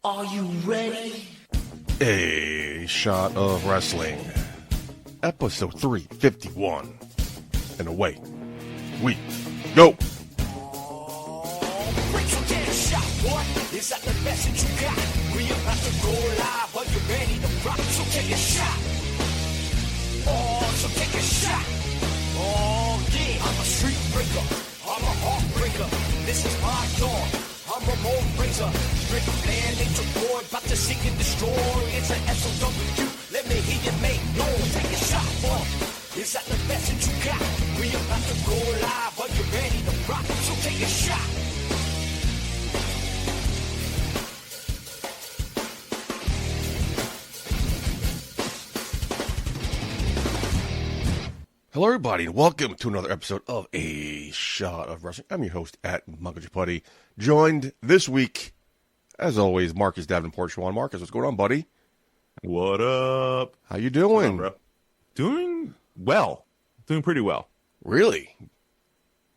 Are you ready? A Shot of Wrestling, episode 351. And away we go. Is that the message you got? We about to go live. Are you ready to rock? So take a shot. Oh, so take a shot. Oh, yeah. I'm a street breaker. I'm a heartbreaker. This is my dawn. I'm a mold raiser. Break a plan, nature board. About to seek and destroy. It's an SOW. Let me hear you make noise. Take a shot, boy. Is that the message you got? We about to go live. Are you ready to rock? So take a shot. Hello, everybody, and welcome to another episode of A Shot of Wrestling. I'm your host at Michael J Puddy, joined this week, as always, Marcus Davenport Chouen. Marcus, what's going on, buddy? What up? How you doing? Bro? Doing well. Doing pretty well. Really?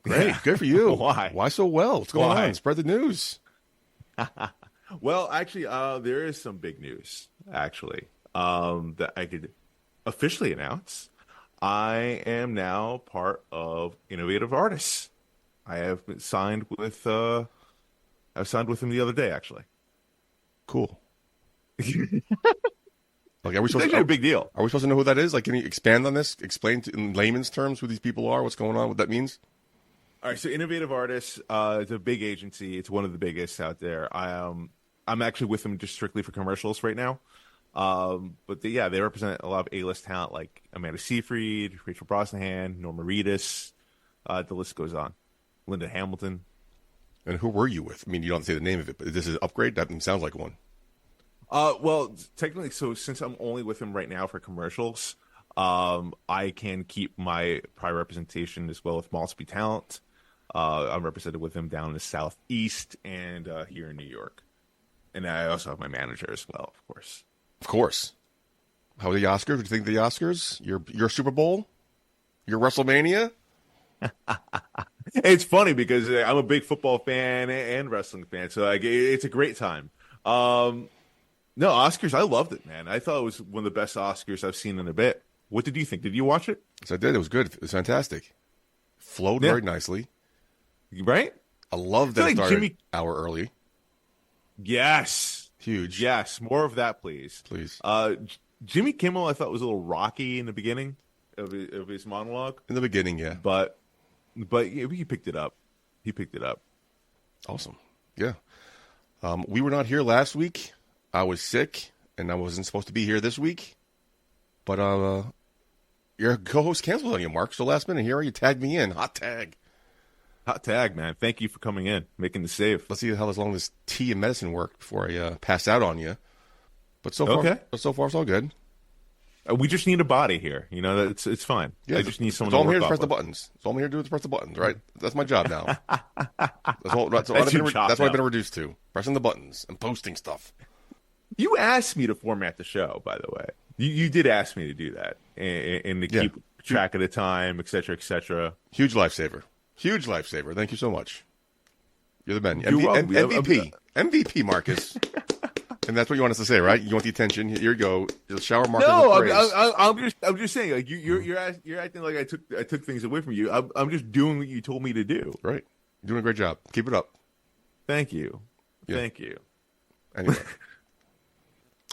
Great. Yeah. Good for you. Why? Why so well? What's going Why? on? Spread the news. Well, actually, there is some big news, actually, that I could officially announce. I am now part of Innovative Artists. I have been signed with I signed with him the other day, actually. Cool. Like, are we It's supposed actually a big deal. Are we supposed to know who that is? Like, can you expand on this? Explain in layman's terms who these people are, what's going on, what that means? All right, so Innovative Artists, it's a big agency. It's one of the biggest out there. I'm actually with them just strictly for commercials right now. But they represent a lot of A-list talent like Amanda Seyfried, Rachel Brosnahan, Norma Reedus. The list goes on. Linda Hamilton. And who were you with? I mean, you don't have to say the name of it, but this is Upgrade? That sounds like one. Well, technically, so since I'm only with him right now for commercials, I can keep my prior representation as well with Malsby Talent. I'm represented with him down in the Southeast and here in New York. And I also have my manager as well, of course. Of course. How are the Oscars? What do you think of the Oscars? Your Super Bowl? Your WrestleMania? It's funny because I'm a big football fan and wrestling fan, so it's a great time. No, Oscars, I loved it, man. I thought it was one of the best Oscars I've seen in a bit. What did you think? Did you watch it? Yes, I did. It was good. It was fantastic. Flowed very nicely. Right? I love that it started Jimmy... an hour early. Yes. Huge. Yes, more of that, please. Please. Jimmy Kimmel, I thought, was a little rocky in the beginning of his monologue. In the beginning, yeah. But yeah, he picked it up. He picked it up. Awesome. Yeah. We were not here last week. I was sick, and I wasn't supposed to be here this week. But your co-host canceled on you, Mark. So last minute, here you tagged me in. Hot tag. Hot tag, man. Thank you for coming in, making the save. Let's see how long this tea and medicine worked before I pass out on you. But so far, it's all good. We just need a body here. You know, it's fine. Yeah, I just need someone to work I'm here to off press of. the buttons. That's all I'm here to do is press the buttons, right? That's my job now. That's what I've been reduced to. Pressing the buttons and posting stuff. You asked me to format the show, by the way. You did ask me to do that and to keep track of the time, et cetera, et cetera. Huge lifesaver. Huge lifesaver. Thank you so much. You're the man. MVP, Marcus. And that's what you want us to say, right? You want the attention. Here you go. Just shower Marcus. No, I'm just saying. Like you're acting like I took things away from you. I'm just doing what you told me to do. Right. You're doing a great job. Keep it up. Thank you. Yeah. Thank you.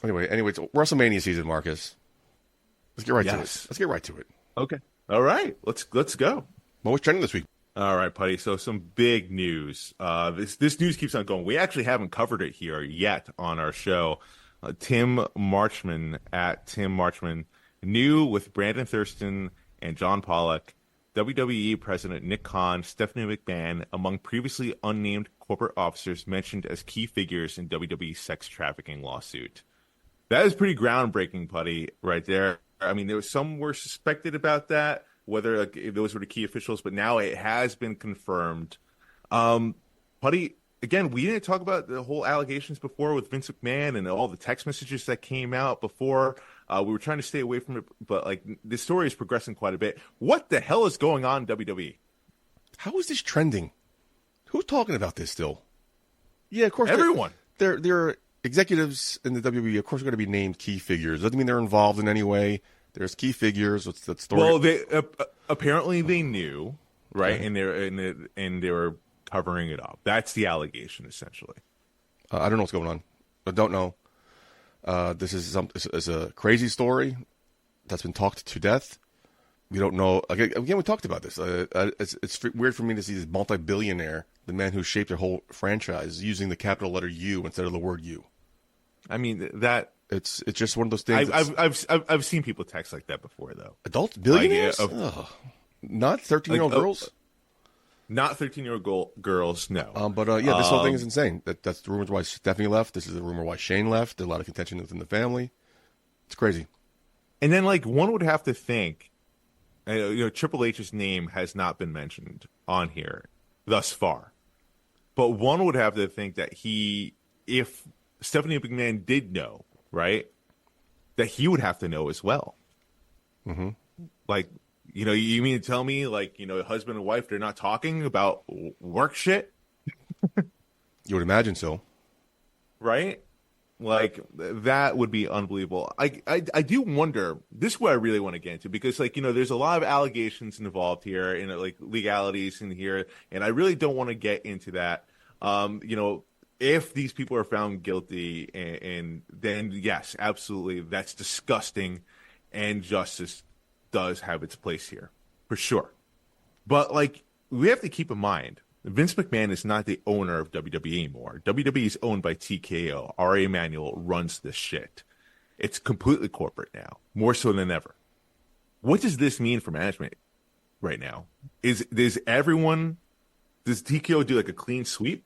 Anyway, it's WrestleMania season, Marcus. Let's get right to it. Let's get right to it. Okay. All right. Let's go. What was trending this week? All right, Putty. So some big news. This news keeps on going. We actually haven't covered it here yet on our show. Tim Marchman at Tim Marchman, new with Brandon Thurston and John Pollock, WWE President Nick Khan, Stephanie McMahon, among previously unnamed corporate officers mentioned as key figures in WWE sex trafficking lawsuit. That is pretty groundbreaking, Putty, right there. I mean, some were suspected about that, whether if those were the key officials, but now it has been confirmed. Putty, again, we didn't talk about the whole allegations before with Vince McMahon and all the text messages that came out before. We were trying to stay away from it, but like this story is progressing quite a bit. What the hell is going on in WWE? How is this trending? Who's talking about this still? Yeah, of course. Everyone. They're executives in the WWE, of course, are going to be named key figures. Doesn't mean they're involved in any way. There's key figures. What's that story? Well, they apparently they knew, right? Okay. And they were covering it up. That's the allegation, essentially. I don't know what's going on. I don't know. This is a crazy story that's been talked to death. We don't know. Again, we talked about this. It's weird for me to see this multi-billionaire, the man who shaped their whole franchise, using the capital letter U instead of the word U. I mean that it's just one of those things. I've seen people text like that before, though. Adult billionaires, not 13-year-old girls. Not 13-year-old girls, no. But this whole thing is insane. That's the rumors why Stephanie left. This is the rumor why Shane left. There's a lot of contention within the family. It's crazy. And then, one would have to think, Triple H's name has not been mentioned on here thus far. But one would have to think that if Stephanie McMahon did know, right, that he would have to know as well. Mm-hmm. You mean to tell me, husband and wife, they're not talking about work shit? You would imagine so. Right? That would be unbelievable. I do wonder, this is what I really want to get into, because, there's a lot of allegations involved here and, legalities in here, and I really don't want to get into that. If these people are found guilty, and then, yes, absolutely, that's disgusting, and justice does have its place here, for sure. But, we have to keep in mind, Vince McMahon is not the owner of WWE anymore. WWE is owned by TKO. R.A. Emanuel runs this shit. It's completely corporate now, more so than ever. What does this mean for management right now? Does TKO do a clean sweep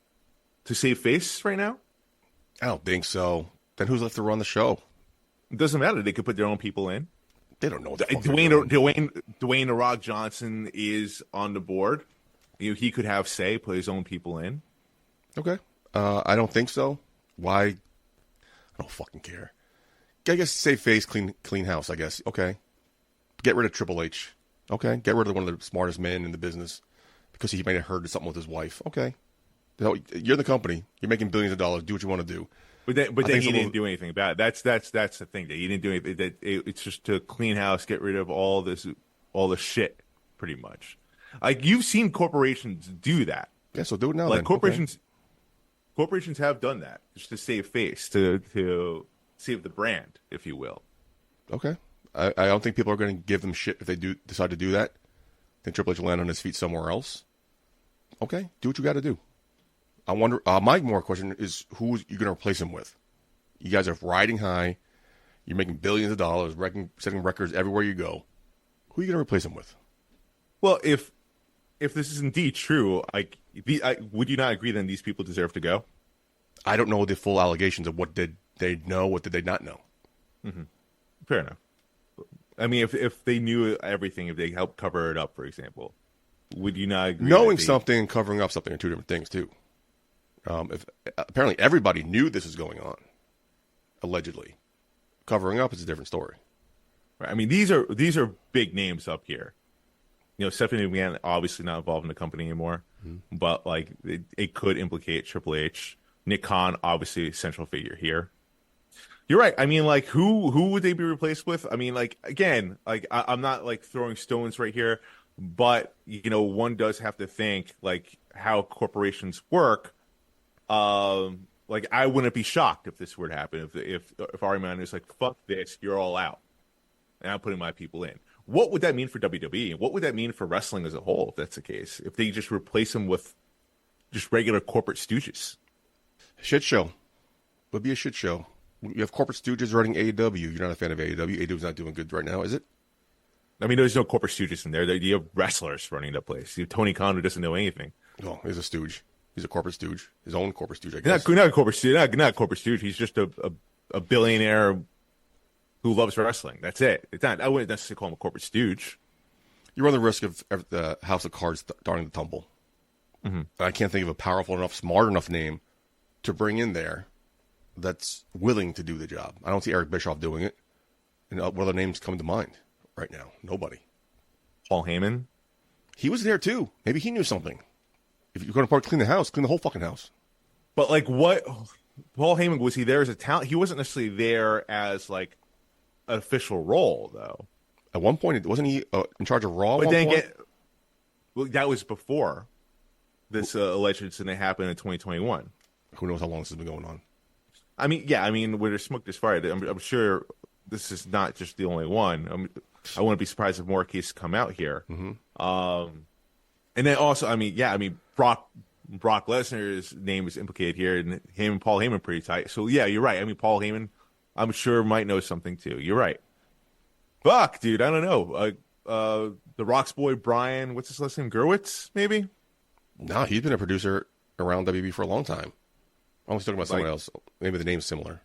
to save face right now? I don't think so. Then who's left to run the show? It doesn't matter. They could put their own people in. They don't know what the fuck they're doing. Dwayne The Rock Johnson is on the board. He could have say, put his own people in. Okay. I don't think so. Why? I don't fucking care. I guess save face, clean house, I guess. Okay. Get rid of Triple H. Okay. Get rid of one of the smartest men in the business because he might have heard something with his wife. Okay. You're the company. You're making billions of dollars. Do what you want to do. But then he didn't do anything bad. That's the thing. That he didn't do anything. It's just to clean house, get rid of all the shit, pretty much. You've seen corporations do that. Yeah, so do it now. Then. Corporations have done that just to save face, to save the brand, if you will. Okay. I don't think people are going to give them shit if they do decide to do that. I think Triple H will land on his feet somewhere else. Okay, do what you got to do. I wonder. My more question is, who you going to replace him with? You guys are riding high. You're making billions of dollars, setting records everywhere you go. Who are you going to replace him with? Well, if this is indeed true, would you not agree then these people deserve to go? I don't know the full allegations of what did they know, what did they not know. Mm-hmm. Fair enough. I mean, if they knew everything, if they helped cover it up, for example, would you not agree? Knowing something and covering up something are two different things, too. If apparently everybody knew this was going on, allegedly. Covering up is a different story. Right. I mean, these are big names up here. Stephanie McMahon obviously not involved in the company anymore, but it could implicate Triple H. Nick Khan, obviously a central figure here. You're right. I mean, who would they be replaced with? I mean, again, I'm not throwing stones right here, but one does have to think how corporations work. I wouldn't be shocked if this were to happen. If Ari Man is fuck this, you're all out, and I'm putting my people in. What would that mean for WWE? And what would that mean for wrestling as a whole, if that's the case? If they just replace them with just regular corporate stooges? Shit show. Would be a shit show. You have corporate stooges running AEW. You're not a fan of AEW. AEW's not doing good right now, is it? I mean, there's no corporate stooges in there. You have wrestlers running the place. You have Tony Khan, who doesn't know anything. No, he's a stooge. He's a corporate stooge. His own corporate stooge, I guess. Not a corporate stooge. Not a corporate stooge. He's just a billionaire who loves wrestling. That's it. It's not. I wouldn't necessarily call him a corporate stooge. You run the risk of the House of Cards starting to tumble. Mm-hmm. I can't think of a powerful enough, smart enough name to bring in there that's willing to do the job. I don't see Eric Bischoff doing it. And what other names come to mind right now? Nobody. Paul Heyman? He was there too. Maybe he knew something. If you're going to clean the house, clean the whole fucking house. But what? Paul Heyman, was he there as a talent? He wasn't necessarily there as like an official role, though. At one point, wasn't he in charge of Raw? But then well, that was before this alleged incident happened in 2021. Who knows how long this has been going on? I mean, yeah, I mean, where there's smoke, there's fire. I'm sure this is not just the only one. I wouldn't be surprised if more cases come out here. Mm-hmm. And then also, I mean, Brock Lesnar's name is implicated here, and him and Paul Heyman pretty tight. So yeah, you're right. I mean, Paul Heyman, I'm sure might know something too. You're right. Fuck, dude, I don't know. The Rock's boy Brian, what's his last name? Gerwitz, maybe? No, he's been a producer around WB for a long time. I was talking about someone else. Maybe the name's similar,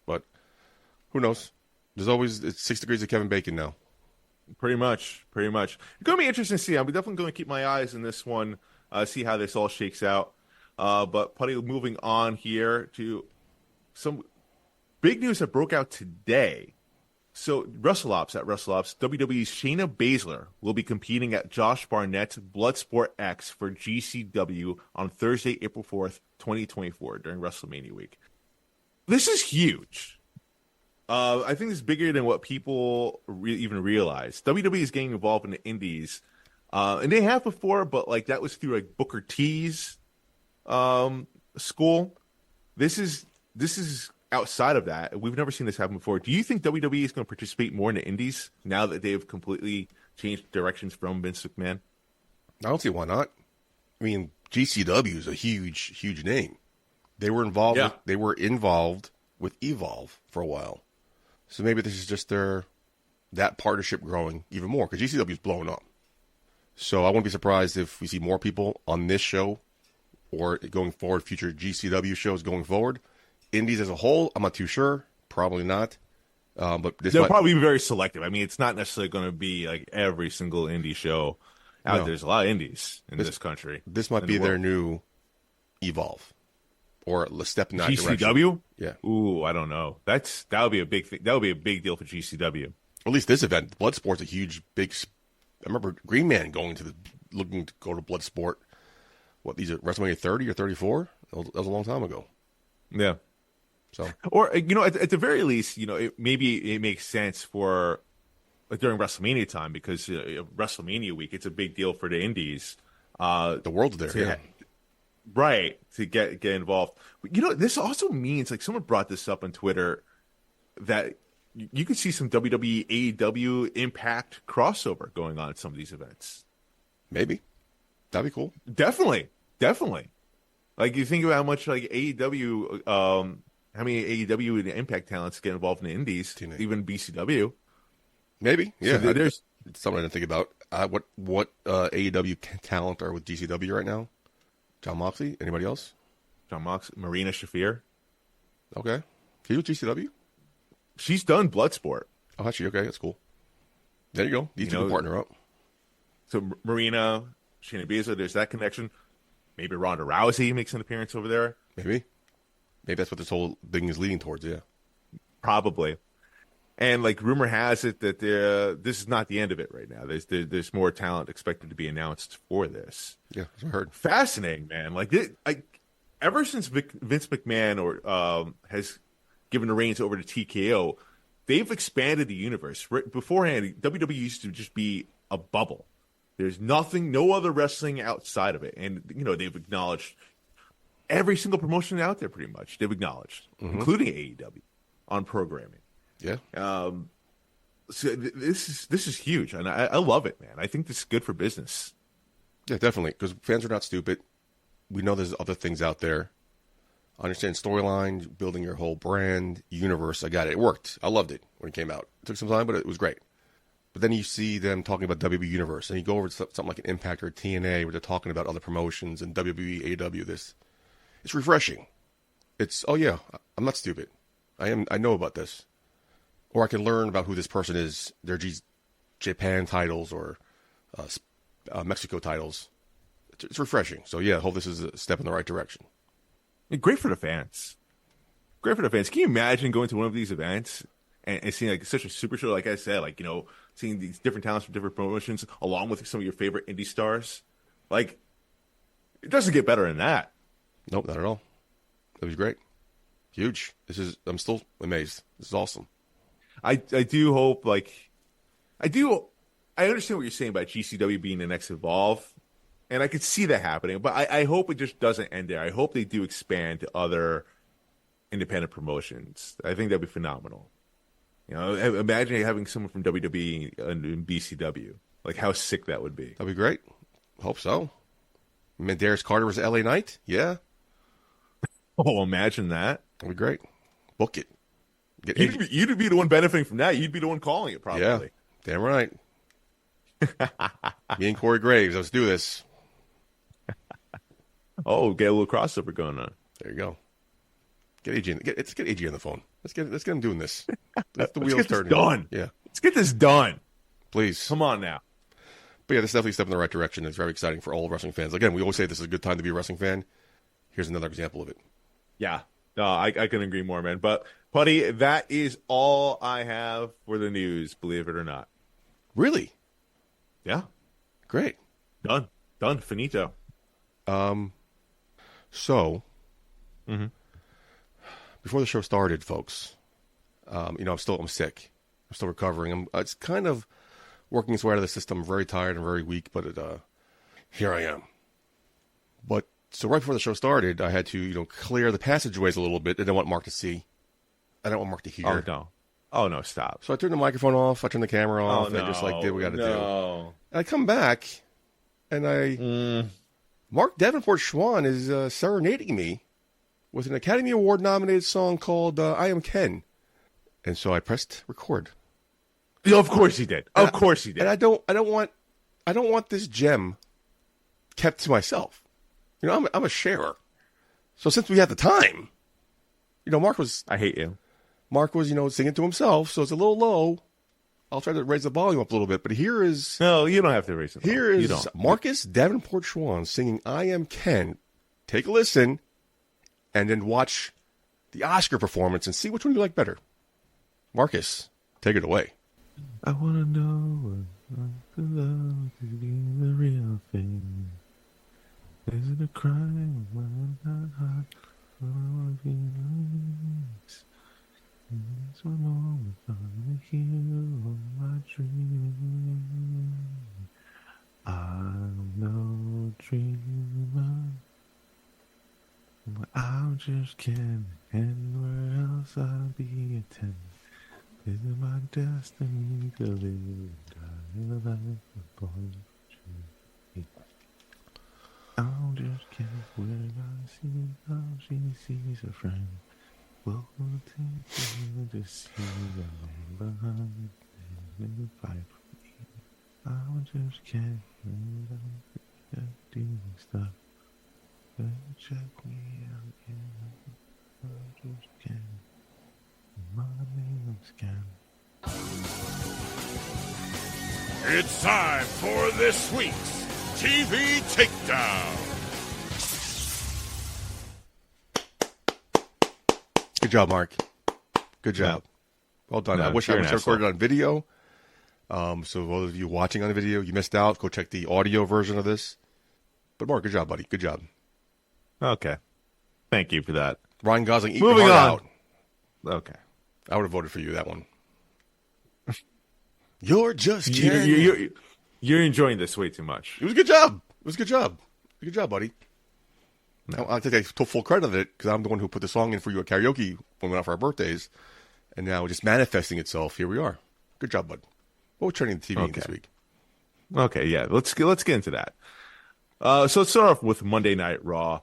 but who knows? It's 6 degrees of Kevin Bacon now. Pretty much. It's going to be interesting to see. I'm definitely going to keep my eyes in this one, see how this all shakes out. But Puddy, moving on here to some big news that broke out today. So at WrestleOps, WWE's Shayna Baszler will be competing at Josh Barnett's Bloodsport X for GCW on Thursday, April 4th, 2024, during WrestleMania week. This is huge. I think this is bigger than what people even realize. WWE is getting involved in the indies, and they have before, but like that was through like Booker T's school. This is outside of that. We've never seen this happen before. Do you think WWE is going to participate more in the indies now that they've completely changed directions from Vince McMahon? I don't see why not. I mean, GCW is a huge name. They were involved. Yeah. They were involved with Evolve for a while. So maybe this is just that partnership growing even more because GCW is blowing up. So I wouldn't be surprised if we see more people on this show or going forward, future GCW shows going forward. Indies as a whole, I'm not too sure. Probably not. But they'll probably be very selective. I mean, it's not necessarily going to be like every single indie show out there. There's a lot of indies in this country. This might be their new Evolve. Or a step in that direction. GCW? Yeah. Ooh, I don't know. That would be a big thing. That would be a big deal for GCW. Or at least this event. Bloodsport's a big. I remember Green Man looking to go to Bloodsport. What, these are WrestleMania 30 or 34? That was a long time ago. Yeah. So, or at the very least, maybe it makes sense for during WrestleMania time because WrestleMania week, it's a big deal for the indies. The world's there, yeah. Right, to get involved. But, this also means, like someone brought this up on Twitter, that you could see some WWE, AEW Impact crossover going on at some of these events. Maybe. That'd be cool. Definitely. Like, you think about how much, like, AEW, how many AEW and Impact talents get involved in the indies, even BCW. Maybe, yeah. So there's something I didn't think about. What AEW talent are with GCW right now? John Moxley? Anybody else? John Moxley, Marina Shafir. Okay. Can you do GCW? She's done Bloodsport. Oh, actually, okay. That's cool. There you go. These two can partner up. So Marina, Shayna Baszler, there's that connection. Maybe Ronda Rousey makes an appearance over there. Maybe that's what this whole thing is leading towards, yeah. Probably. And like rumor has it that this is not the end of it right now. There's more talent expected to be announced for this. Yeah, that's what I heard. Fascinating, man. Like ever since Vince McMahon has given the reins over to TKO, they've expanded the universe. Beforehand, WWE used to just be a bubble. There's no other wrestling outside of it, and they've acknowledged every single promotion out there. Pretty much, they've acknowledged, including AEW, on programming. Yeah. So this is huge, and I love it, man. I think this is good for business. Yeah, definitely, because fans are not stupid. We know there's other things out there. I understand storyline, building your whole brand, universe. I got it. It worked. I loved it when it came out. It took some time, but it was great. But then you see them talking about WWE Universe, and you go over to something like an Impact or a TNA where they're talking about other promotions and WWE, AEW, this. It's refreshing. It's, oh yeah, I'm not stupid. I know about this. Or I can learn about who this person is, their Japan titles or Mexico titles. It's refreshing. So yeah, I hope this is a step in the right direction. Great for the fans. Can you imagine going to one of these events and seeing like such a super show, like I said, like, seeing these different talents from different promotions along with some of your favorite indie stars? Like, it doesn't get better than that. Nope, not at all. It was great. Huge. I'm still amazed. This is awesome. I do hope, I understand what you're saying about GCW being the next Evolve, and I could see that happening, but I hope it just doesn't end there. I hope they do expand to other independent promotions. I think that'd be phenomenal. Imagine having someone from WWE and BCW. Like, how sick that would be. That'd be great. Hope so. Darius Carter was LA Knight? Yeah. Oh, imagine that. That'd be great. Book it. You'd be the one benefiting from that. You'd be the one calling it, probably. Yeah, damn right. Me and Corey Graves, let's do this. Oh, get a little crossover going on. There you go. Get AJ. Let's get AJ on the phone. Let's get him doing this. Let's the Let's wheels get this turning. done. Yeah, let's get this done. Please. Come on now. But yeah, this is definitely a step in the right direction. It's very exciting for all wrestling fans. Again, we always say this is a good time to be a wrestling fan. Here's another example of it. Yeah. No, I couldn't agree more, man. But, Puddy, that is all I have for the news, believe it or not. Really? Yeah. Great. Done. Finito. So, before the show started, folks, I'm sick. I'm still recovering. It's kind of working its way out of the system. I'm very tired and very weak, but here I am. But so right before the show started, I had to, clear the passageways a little bit. I didn't want Mark to see. I don't want Mark to hear. Oh, no, stop. So I turned the microphone off. I turned the camera off. And I just did what we got to do. And I come back, and Mark Chouen is serenading me with an Academy Award nominated song called "I Am Ken," and so I pressed record. Yeah, of course he did. Of course he did. And I don't want this gem kept to myself. I'm a sharer. So since we had the time, Mark was. I hate you. Mark was, singing to himself, so it's a little low. I'll try to raise the volume up a little bit, but here is... No, you don't have to raise it. Here is Marcus Davenport Chouen singing "I Am Ken." Take a listen, and then watch the Oscar performance and see which one you like better. Marcus, take it away. I want to know what love to be the real thing. Is it a crime when I'm not hot? I want to be nice. It's one moment I'm heal all my dreams. I'm no dreamer, but I'm just kidding. Anywhere else I'll be a 10. Is it my destiny to live? Die a life of poetry. I'm just kidding. When I see how she sees a friend. Welcome to see the man behind the fight for me. I just can't do stuff. Check me out, I just can't. My name's Cam. It's time for this week's TV Takedown. Good job, Mark. Good job. Well done. I wish I was recorded on video. So those of you watching on the video, you missed out. Go check the audio version of this. But Mark, good job, buddy. Good job. Okay. Thank you for that. Ryan Gosling, eat Moving your heart on. out. Okay. I would have voted for you, that one. You're just kidding. You're enjoying this way too much. It was a good job. Good job, buddy. No. I'll take full credit of it because I'm the one who put the song in for you at karaoke when we went out for our birthdays. And now just manifesting itself. Here we are. Good job, bud. What was trending the TV this week? Okay, yeah. Let's get into that. So let's start off with Monday Night Raw.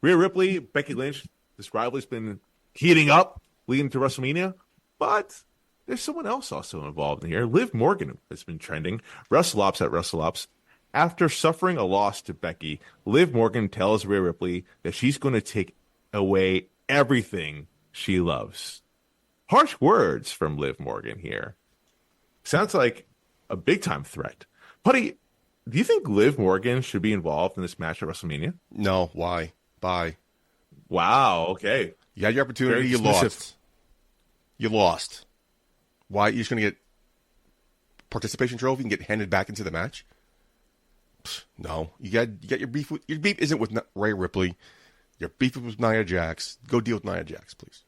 Rhea Ripley, Becky Lynch. This rivalry's been heating up, leading to WrestleMania. But there's someone else also involved in here. Liv Morgan has been trending. WrestleOps at WrestleOps. After suffering a loss to Becky, Liv Morgan tells Rhea Ripley that she's going to take away everything she loves. Harsh words from Liv Morgan here. Sounds like a big-time threat. Puddy, do you think Liv Morgan should be involved in this match at WrestleMania? No. Why? Bye. Wow, okay. You had your opportunity. You lost. You lost. Why? You're just going to get participation trophy and get handed back into the match? No, you got your beef. Your beef isn't with Rhea Ripley. You're beefing with Nia Jax. Go deal with Nia Jax, please.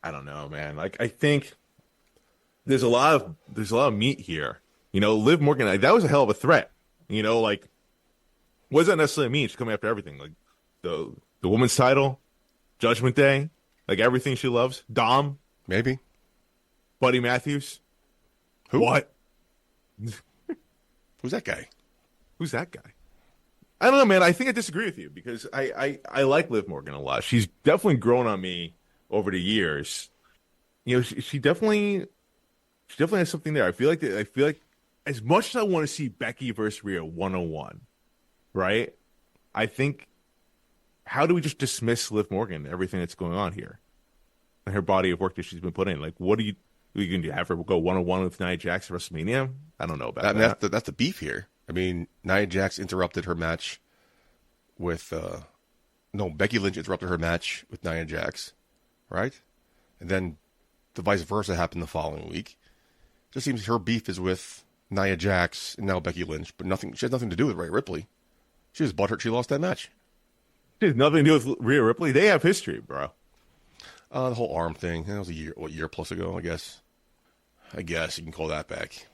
I don't know, man. Like, I think there's a lot of meat here. You know, Liv Morgan, that was a hell of a threat. You know, like, what does that necessarily mean? She's coming after everything. Like, the women's title, Judgment Day, like everything she loves. Dom. Maybe. Buddy Matthews. Who? What? Who's that guy? Who's that guy? I don't know, man. I think I disagree with you because I like Liv Morgan a lot. She's definitely grown on me over the years. You know, she definitely has something there. I feel like as much as I want to see Becky versus Rhea 101, right? I think, how do we just dismiss Liv Morgan, everything that's going on here, and her body of work that she's been put in? Like, what are you going to have her go 101 with Nia Jax at WrestleMania? I don't know about that. That's the beef here. I mean, Nia Jax interrupted her match with Becky Lynch interrupted her match with Nia Jax, right? And then the vice versa happened the following week. It just seems her beef is with Nia Jax and now Becky Lynch, but she has nothing to do with Rhea Ripley. She was butthurt she lost that match. It has nothing to do with Rhea Ripley. They have history, bro. The whole arm thing. That was a year plus ago, I guess. I guess you can call that back.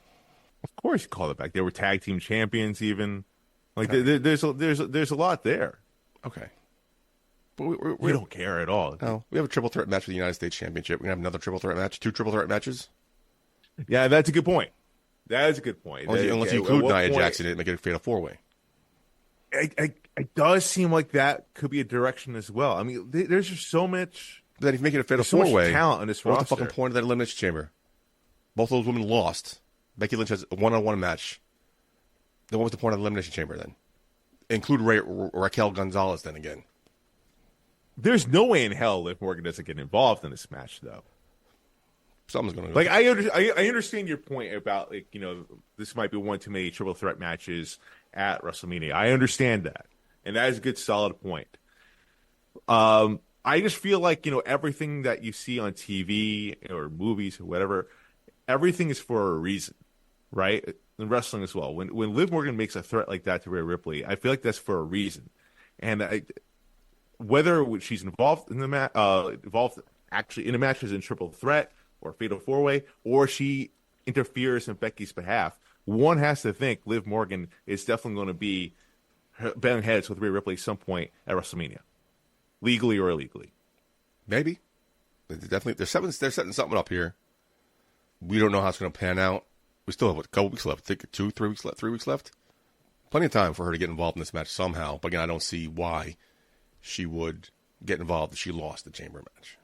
Of course, you call it back. They were tag team champions, even. Like, there's a lot there. Okay, but we don't care at all. No, we have a triple threat match for the United States Championship. We're gonna have another triple threat match, 2 triple threat matches. Yeah, that's a good point. That is a good point. Unless you include Nia Jax in it, make it a fatal 4-way. It does seem like that could be a direction as well. I mean, there's just so much. But then if you make it a fatal so 4-way, talent on this roster. What's the fucking point of that elimination chamber? Both those women lost. Becky Lynch has a one-on-one match. Then what was the point of the elimination chamber then? Include Raquel Gonzalez then again. There's no way in hell Liv Morgan doesn't get involved in this match, though. Something's going to go. Like, I understand your point about, like, you know, this might be one too many triple threat matches at WrestleMania. I understand that, and that is a good, solid point. I just feel like, you know, everything that you see on TV or movies or whatever, everything is for a reason, right? In wrestling as well. When Liv Morgan makes a threat like that to Rhea Ripley, I feel like that's for a reason. And whether she's involved in the involved actually in a match as in triple threat or fatal 4-way, or she interferes in Becky's behalf, one has to think Liv Morgan is definitely going to be banging heads with Rhea Ripley at some point at WrestleMania, legally or illegally. Maybe. Definitely, they're setting something up here. We don't know how it's going to pan out. We still have a couple weeks left. I think 3 weeks left. Plenty of time for her to get involved in this match somehow. But again, I don't see why she would get involved if she lost the chamber match.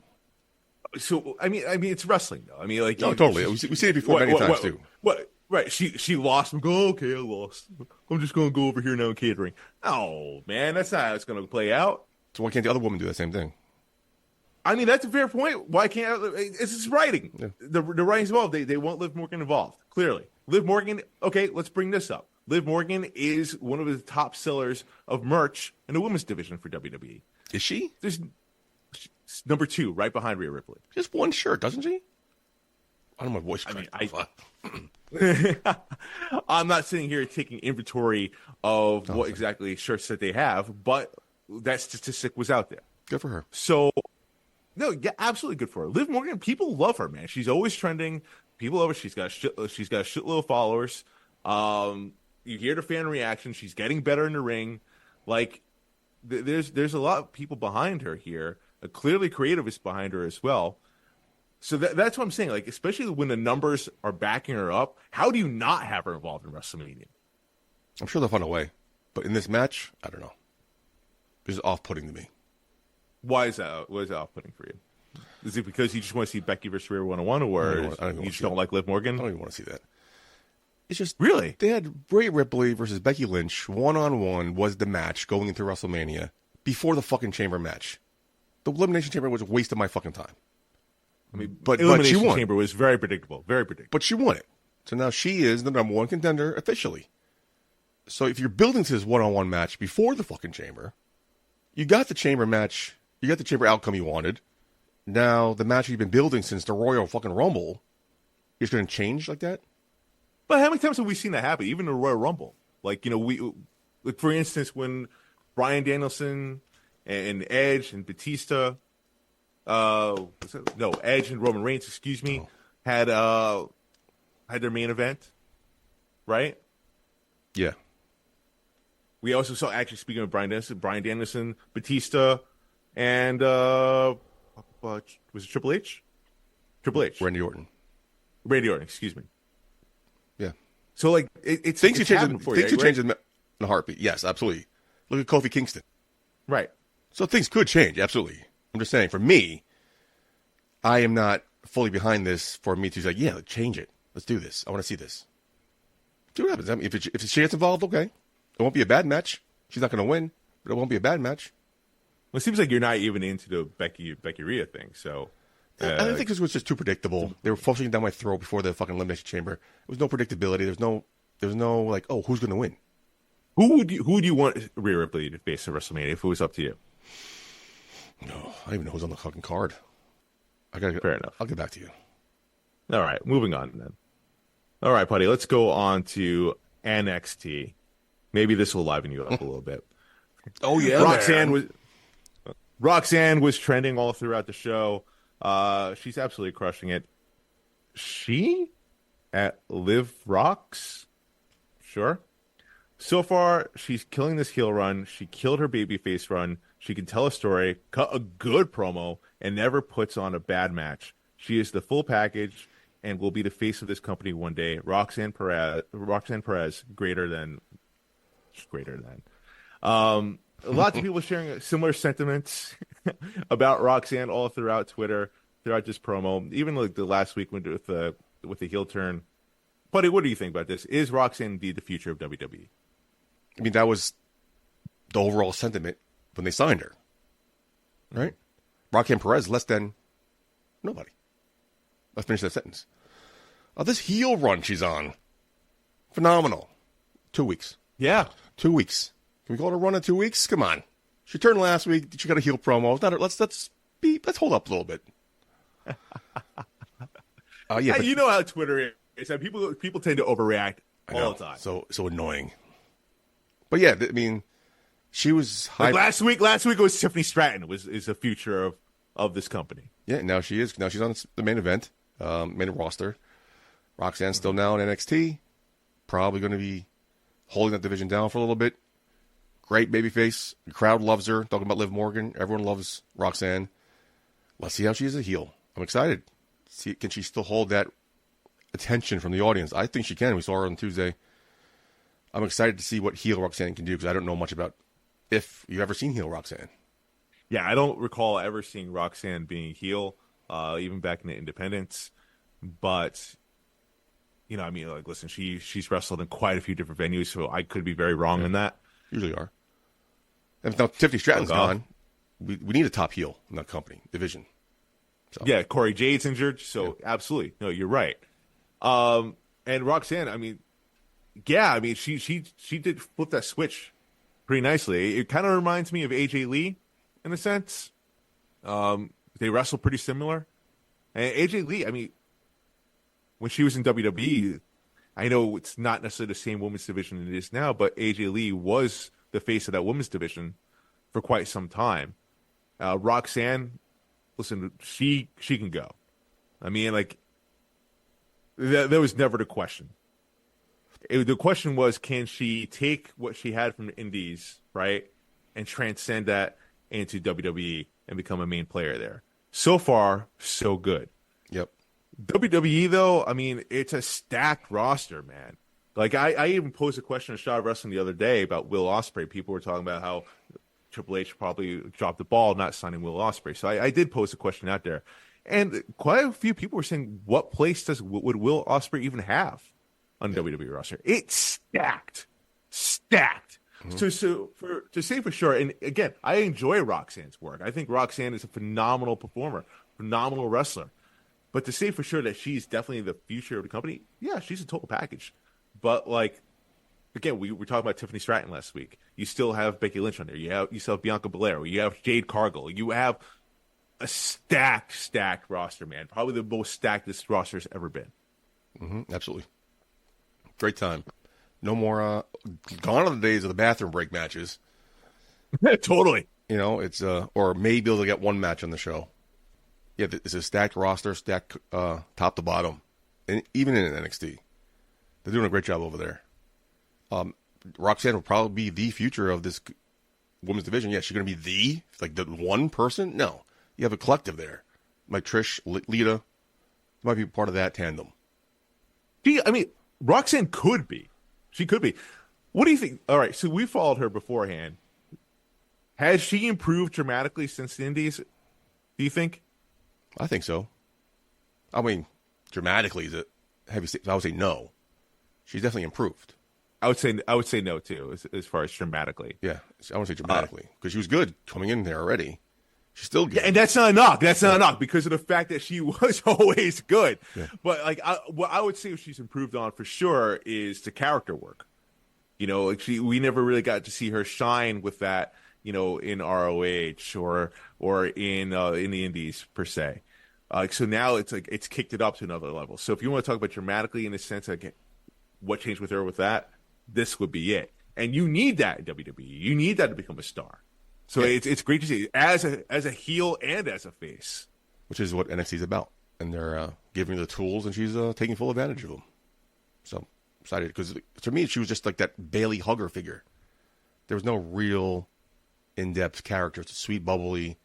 So I mean, it's wrestling though. I mean, like, no, totally. We see it before many times too. What? Right? She lost. I'm going. Okay, I lost. I'm just going to go over here now in catering. Oh man, that's not how it's going to play out. So why can't the other woman do the same thing? I mean, that's a fair point. Why can't it's just writing? Yeah. The writing's involved. They want Liv Morgan involved. Clearly, Liv Morgan. Okay, let's bring this up. Liv Morgan is one of the top sellers of merch in the women's division for WWE. Is she? She's number 2, right behind Rhea Ripley. Just one shirt, doesn't she? I don't know my voice. I'm not sitting here taking inventory of what exactly shirts that they have, but that statistic was out there. Good for her. So, no, yeah, absolutely good for her. Liv Morgan, people love her, man. She's always trending. People love her. She's got a shitload of followers. You hear the fan reaction. She's getting better in the ring. Like, there's a lot of people behind her here. Clearly, creative is behind her as well. So that's what I'm saying. Like, especially when the numbers are backing her up, how do you not have her involved in WrestleMania? I'm sure they'll find a way. But in this match, I don't know. It's off-putting to me. Why is that? What is that off-putting for you? Is it because you just want to see Becky versus Rhea 101, or you just don't like Liv Morgan? I don't even want to see that. It's just really they had Rhea Ripley versus Becky Lynch 1-on-1 was the match going into WrestleMania before the fucking chamber match. The elimination chamber was a waste of my fucking time. I mean, but elimination she won. Chamber was very predictable, very predictable. But she won it, so now she is the number 1 contender officially. So if you're building to this 1-on-1 match before the fucking chamber, you got the chamber match, you got the chamber outcome you wanted. Now the match you've been building since the Royal fucking Rumble is going to change like that. But how many times have we seen that happen? Even in the Royal Rumble, like, you know, we, like, for instance, when Bryan Danielson and Edge and Batista. Edge and Roman Reigns, excuse me, had their main event, right? Yeah. We also saw, actually, speaking of Bryan Danielson, Batista, and was it Triple H? Triple H. Randy Orton, excuse me. Yeah. So, like, it's things it's you happened change. for Things you, you right? change in a heartbeat. Yes, absolutely. Look at Kofi Kingston. Right. So things could change. Absolutely. I'm just saying, for me, I am not fully behind this for me to say, yeah, let's change it. Let's do this. I want to see this. See what happens. I mean, if she gets involved, okay. It won't be a bad match. She's not going to win, but it won't be a bad match. Well, it seems like you're not even into the Becky Rhea thing. So I think this was just too predictable. They were forcing it down my throat before the fucking Elimination Chamber. There was no predictability. There was no like, oh, who's going to win? who would you want Rhea Ripley to face at WrestleMania if it was up to you? No, I don't even know who's on the fucking card. Fair enough. I'll get back to you. All right, moving on then. All right, Puddy, let's go on to NXT. Maybe this will liven you up a little bit. Oh yeah, Roxanne was trending all throughout the show. She's absolutely crushing it. She at Liv Rocks? Sure. So far, she's killing this heel run. She killed her babyface run. She can tell a story, cut a good promo, and never puts on a bad match. She is the full package and will be the face of this company one day. Roxanne Perez, greater than. Lots of people sharing similar sentiments about Roxanne all throughout Twitter, throughout this promo. Even like the last week with the heel turn. Buddy, what do you think about this? Is Roxanne indeed the future of WWE? I mean, that was the overall sentiment when they signed her, right? Roxanne Perez, less than nobody. Let's finish that sentence. This heel run she's on, phenomenal. 2 weeks. Yeah. 2 weeks. Can we call it a run in 2 weeks? Come on. She turned last week. She got a heel promo. It's not. Let's hold up a little bit. Yeah, you know how Twitter is. That people tend to overreact all the time. So annoying. But yeah, I mean, she was like last week it was Tiffany Stratton is the future of this company. Yeah, now she is. Now she's on the main event, main roster. Roxanne's still now in NXT. Probably going to be holding that division down for a little bit. Great babyface. The crowd loves her. Talking about Liv Morgan. Everyone loves Roxanne. Let's see how she is a heel. I'm excited. See, can she still hold that attention from the audience? I think she can. We saw her on Tuesday. I'm excited to see what heel Roxanne can do because I don't know much about if you've ever seen heel Roxanne. Yeah, I don't recall ever seeing Roxanne being heel, even back in the Independence. But, you know, I mean, like, listen, she's wrestled in quite a few different venues, so I could be very wrong in that. Usually are. And now Tiffany Stratton's gone. We need a top heel in that company, division. So. Yeah, Corey Jade's injured, so absolutely. No, you're right. And Roxanne, I mean, yeah, I mean, she did flip that switch pretty nicely. It kind of reminds me of AJ Lee in a sense. They wrestle pretty similar. And AJ Lee, I mean, when she was in WWE, I know it's not necessarily the same women's division it is now, but AJ Lee was the face of that women's division for quite some time. Roxanne, listen, she can go. I mean, like, there was never the question. The question was, can she take what she had from the Indies, right, and transcend that into WWE and become a main player there? So far, so good. Yep. WWE, though, I mean, it's a stacked roster, man. Like, I even posed a question on Shaw Wrestling the other day about Will Ospreay. People were talking about how Triple H probably dropped the ball not signing Will Ospreay. So I did pose a question out there. And quite a few people were saying, what place would Will Ospreay even have on WWE roster? It's stacked. Mm-hmm. So to say for sure, and again, I enjoy Roxanne's work. I think Roxanne is a phenomenal performer, phenomenal wrestler. But to say for sure that she's definitely the future of the company, yeah, she's a total package. But, like, again, we were talking about Tiffany Stratton last week. You still have Becky Lynch on there. You still have Bianca Belair. You have Jade Cargill. You have a stacked roster, man. Probably the most stacked this roster's ever been. Mm-hmm, absolutely. Great time. No more gone are the days of the bathroom break matches. Totally. It's or maybe they'll get one match on the show. Yeah, it's a stacked roster, stacked top to bottom, and even in NXT, they're doing a great job over there. Roxanne will probably be the future of this women's division. Yeah, she's going to be the one person. No, you have a collective there, like Trish, Lita, might be part of that tandem. Roxanne could be. She could be. What do you think? All right, so we followed her beforehand. Has she improved dramatically since the Indies? Do you think? I think so. I mean, dramatically is it heavy? I would say no. She's definitely improved. I would say no too, as far as dramatically. Yeah, I would say dramatically because she was good coming in there already. She's still good. Yeah, and that's not a knock. That's not a knock because of the fact that she was always good. Yeah. But what I would say she's improved on for sure is the character work. We never really got to see her shine with that. In ROH or in the Indies per se. So now it's kicked it up to another level. So if you want to talk about dramatically in the sense of what changed with her with that, this would be it. And you need that in WWE. You need that to become a star. So yeah. It's great to see as a heel and as a face, which is what NXT is about. And they're giving her the tools, and she's taking full advantage of them. So excited because to me she was just like that Bailey hugger figure. There was no real in-depth character. It's a sweet, bubbly,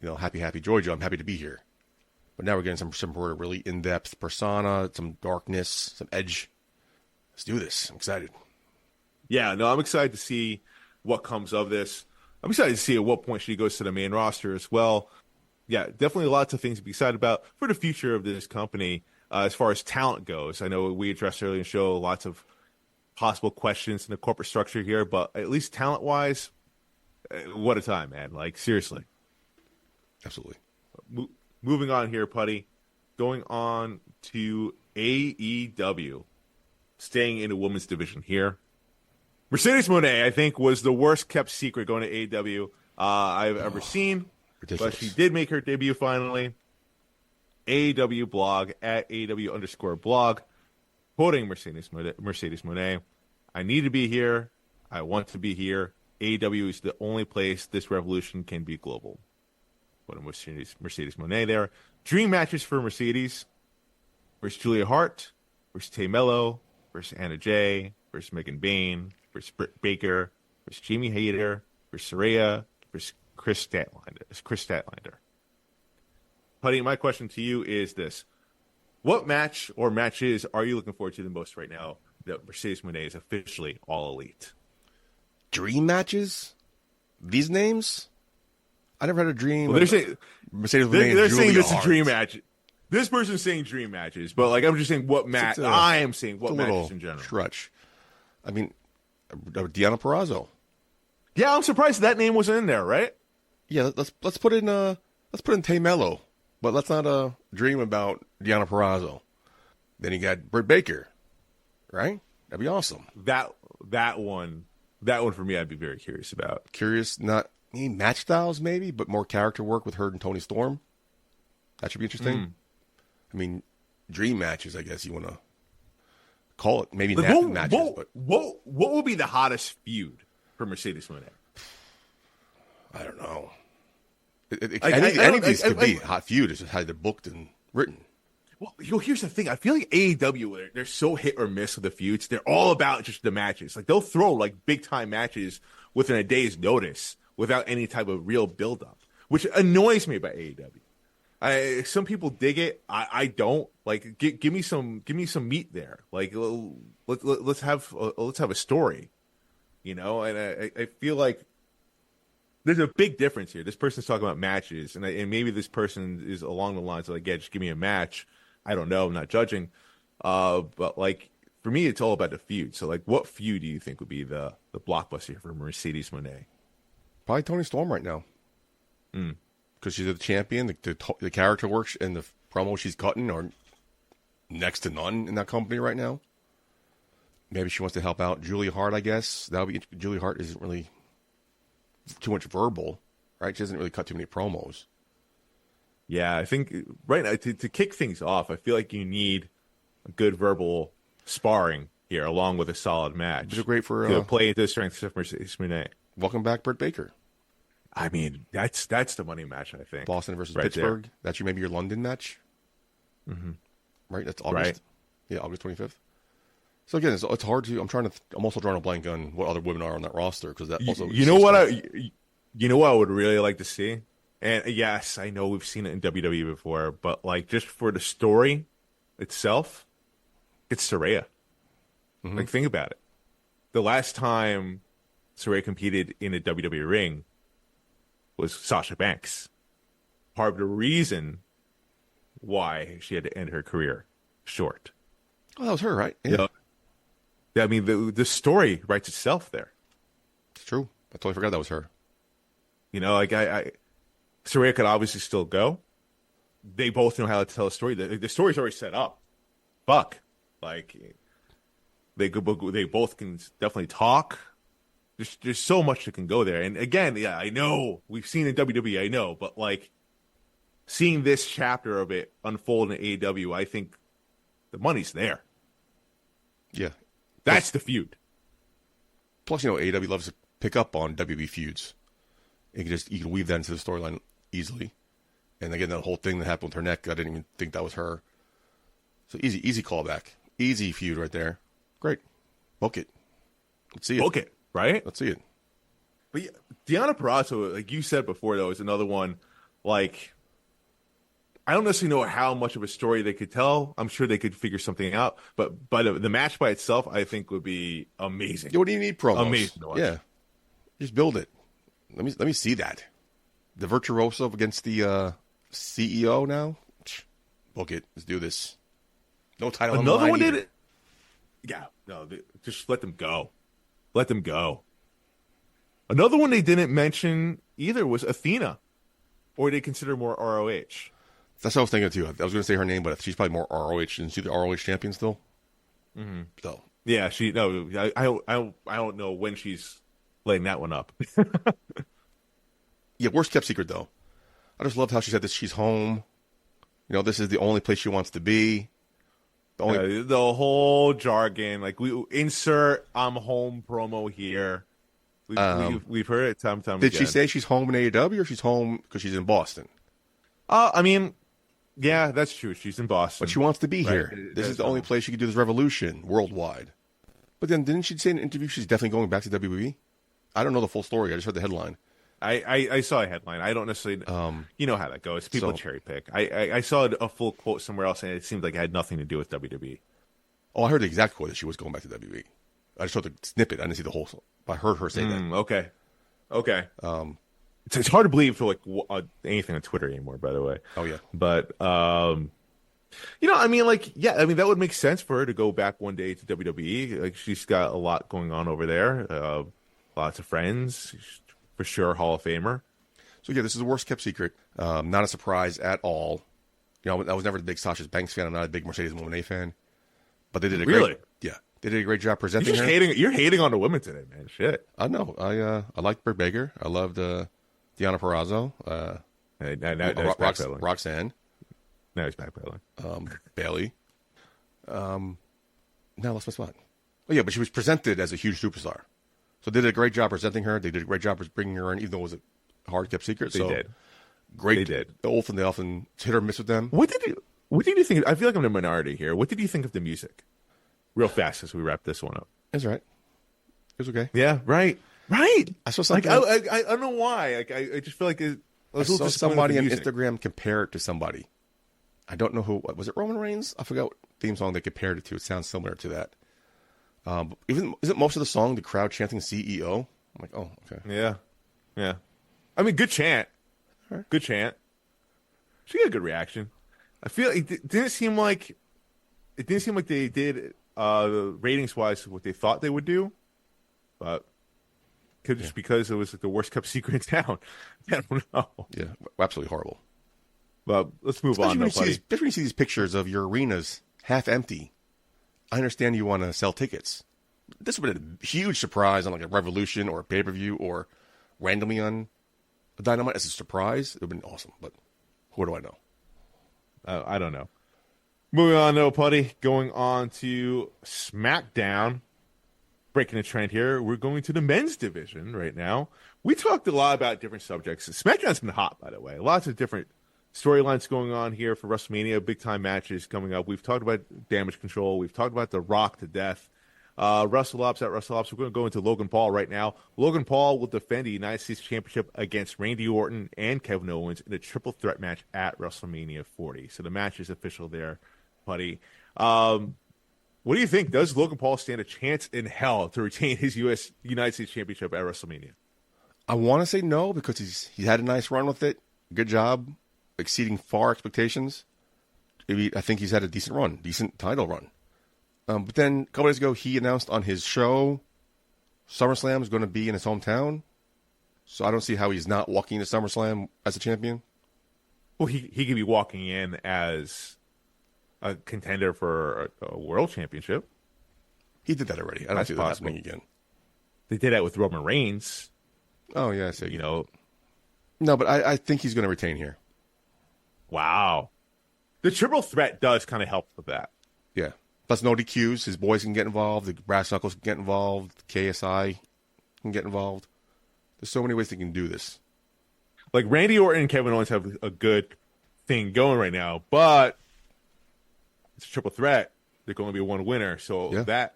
happy Georgia. I'm happy to be here. But now we're getting some sort of really in-depth persona, some darkness, some edge. Let's do this. I'm excited. Yeah, no, I'm excited to see what comes of this. I'm excited to see at what point she goes to the main roster as well. Yeah, definitely lots of things to be excited about for the future of this company as far as talent goes. I know we addressed earlier in the show lots of possible questions in the corporate structure here, but at least talent-wise, what a time, man. Seriously. Absolutely. Moving on here, Puddy. Going on to AEW. Staying in the women's division here. Mercedes Mone, I think, was the worst kept secret going to AEW I've ever seen. Ridiculous. But she did make her debut finally. AEW blog at AEW_blog. Quoting Mercedes Mone. I need to be here. I want to be here. AEW is the only place this revolution can be global. What a Mercedes Mone there. Dream matches for Mercedes versus Julia Hart, versus Tay Mello, versus Anna Jay, versus Megan Bayne, versus Britt Baker, versus Jamie Hayter, versus Saraya, versus Chris Statlander. Putty, my question to you is this. What match or matches are you looking forward to the most right now that Mercedes Mone is officially all elite? Dream matches? These names? I never had a dream. Well, they're saying Mercedes they're saying it's a dream match. This person's saying dream matches, but I'm just saying what match. I am saying what matches in general. Stretch. I mean, Deonna Purrazzo. Yeah, I'm surprised that name wasn't in there. Right? Yeah, let's put in Tay Mello, but let's not dream about Deonna Purrazzo. Then you got Britt Baker, right? That'd be awesome. That one for me, I'd be very curious about. Curious, not match styles maybe, but more character work with her and Toni Storm. That should be interesting. I mean, dream matches, I guess you want to call it. Maybe matches. But what will be the hottest feud for Mercedes Mone? I don't know. Any of these could be hot feud. It's just how they're booked and written. Well, here's the thing. I feel like AEW, they're so hit or miss with the feuds. They're all about just the matches. They'll throw big time matches within a day's notice without any type of real build-up, which annoys me about AEW. Some people dig it. I don't. Give me some meat there. Let's have a story, And I feel like there's a big difference here. This person's talking about matches, and maybe this person is along the lines of just give me a match. I don't know. I'm not judging. But for me, it's all about the feud. So what feud do you think would be the blockbuster for Mercedes Mone? Probably Toni Storm right now. Because she's the champion. The character works and the promo she's cutting are next to none in that company right now. Maybe she wants to help out Julia Hart, I guess. Julia Hart isn't really too much verbal, right? She doesn't really cut too many promos. Yeah, I think right now to kick things off, I feel like you need a good verbal sparring here, along with a solid match. It's great for to play into the strengths of Mercedes Mone. Welcome back, Britt Baker. I mean, that's the money match, I think. Boston versus right Pittsburgh. there. That's maybe your London match. Mm-hmm. Right? That's August. Right. Yeah, August 25th. So again, it's hard to. I'm also drawing a blank on what other women are on that roster because that also. You know what I would really like to see, and yes, I know we've seen it in WWE before, but like just for the story itself, it's Saraya. Mm-hmm. Like think about it. The last time Saraya competed in a WWE ring was Sasha Banks. Part of the reason why she had to end her career short. Oh, that was her, right? Yeah. You know, I mean, the story writes itself there. It's true. I totally forgot that was her. You know, like Saraya could obviously still go. They both know how to tell a story. The story's already set up. Fuck, like they both can definitely talk. There's so much that can go there. And again, yeah, I know we've seen in WWE, I know, but like seeing this chapter of it unfold in AEW, I think the money's there. Yeah. That's the feud. Plus, AEW loves to pick up on WWE feuds. You can weave that into the storyline easily. And again, that whole thing that happened with her neck, I didn't even think that was her. So easy callback. Easy feud right there. Great. Book it. Let's see it. Book it, right? Let's see it. But yeah, Deonna Purrazzo, like you said before, though, is another one. Like, I don't necessarily know how much of a story they could tell. I'm sure they could figure something out. But the match by itself, I think, would be amazing. Yeah, what do you need promos? Amazing to watch. Yeah. Just build it. Let me see that. The Virtuoso against the CEO now. Book it. Let's do this. No title. Another one did it. Yeah, no, just let them go. Let them go. Another one they didn't mention either was Athena, or they consider more ROH. That's what I was thinking too. I was going to say her name, but she's probably more ROH. Isn't she the ROH champion still? Mm-hmm. So yeah, I don't know when she's laying that one up. Yeah, worst kept secret though. I just loved how she said this. She's home. This is the only place she wants to be. The whole jargon, like we insert "I'm home" promo here. We've heard it time Did again. she say she's home in AEW or she's home because she's in Boston? I mean, yeah, that's true. She's in Boston, But she wants to be Right. here. This is the only place she can do this revolution worldwide. But then didn't she say in an interview she's definitely going back to WWE? I don't know the full story. I just heard the headline. I saw a headline. I don't necessarily, you know how that goes. People cherry pick. I saw a full quote somewhere else, and it seemed like it had nothing to do with WWE. Oh, I heard the exact quote that she was going back to WWE. I just heard the snippet. I didn't see the whole. I heard her say that. Okay. It's hard to believe for like anything on Twitter anymore. By the way. Oh yeah. But I mean, that would make sense for her to go back one day to WWE. Like she's got a lot going on over there. Lots of friends. She's for sure, Hall of Famer. So yeah, this is the worst kept secret. Not a surprise at all. I was never the big Sasha Banks fan. I'm not a big Mercedes Mone fan. But they did a great. Yeah, they did a great job presenting her. You're hating on the women today, man. Shit. I know. I liked Britt Baker. I loved Deonna Purrazzo. Roxanne. Now he's backpedaling. Bailey. Now I lost my spot. Oh yeah, but she was presented as a huge superstar. So they did a great job presenting her. They did a great job bringing her in, even though it was a hard kept secret. They did. Great. They did. They often hit or miss with them. What did you think? I feel like I'm the minority here. What did you think of the music? Real fast as we wrap this one up. That's right. It was okay. Yeah, right. I saw something. Like, I don't know why. Like I just feel like I saw somebody on Instagram compare it to somebody. I don't know who. Was it Roman Reigns? I forgot what theme song they compared it to. It sounds similar to that. Isn't most of the song the crowd chanting CEO? I'm like, oh, okay. Yeah. I mean, good chant. Right. Good chant. She got a good reaction. I feel it didn't seem like they did ratings wise what they thought they would do, but could just because it was like the worst kept secret in town. I don't know. Yeah, absolutely horrible. But let's move on. Especially when you see these pictures of your arenas half empty. I understand you want to sell tickets. This would have been a huge surprise on like a Revolution or a pay-per-view or randomly on a Dynamite as a surprise. It would have been awesome, but what do I know? I don't know. Moving on, Puddy. Going on to SmackDown. breaking a trend here, we're going to the men's division right now. We talked a lot about different subjects. SmackDown's been hot, by the way. Lots of different storylines going on here for WrestleMania, big-time matches coming up. We've talked about Damage Control. We've talked about The Rock to death. Russell Ops at Russell Ops. We're going to go into Logan Paul right now. Logan Paul will defend the United States Championship against Randy Orton and Kevin Owens in a triple threat match at WrestleMania 40. So the match is official there, buddy. What do you think? Does Logan Paul stand a chance in hell to retain his United States Championship at WrestleMania? I want to say no because he had a nice run with it. Good job, exceeding far expectations. I think he's had a decent title run. But then a couple days ago, he announced on his show SummerSlam is going to be in his hometown. So I don't see how he's not walking into SummerSlam as a champion. Well, he could be walking in as a contender for a world championship. He did that already. I don't see that happening again. They did that with Roman Reigns. Oh, yeah. So, No, but I think he's going to retain here. Wow. The triple threat does kind of help with that. Yeah. Plus no DQs. His boys can get involved. The Brass Knuckles can get involved. KSI can get involved. There's so many ways they can do this. Like Randy Orton and Kevin Owens have a good thing going right now, but it's a triple threat. There can only be one winner, so that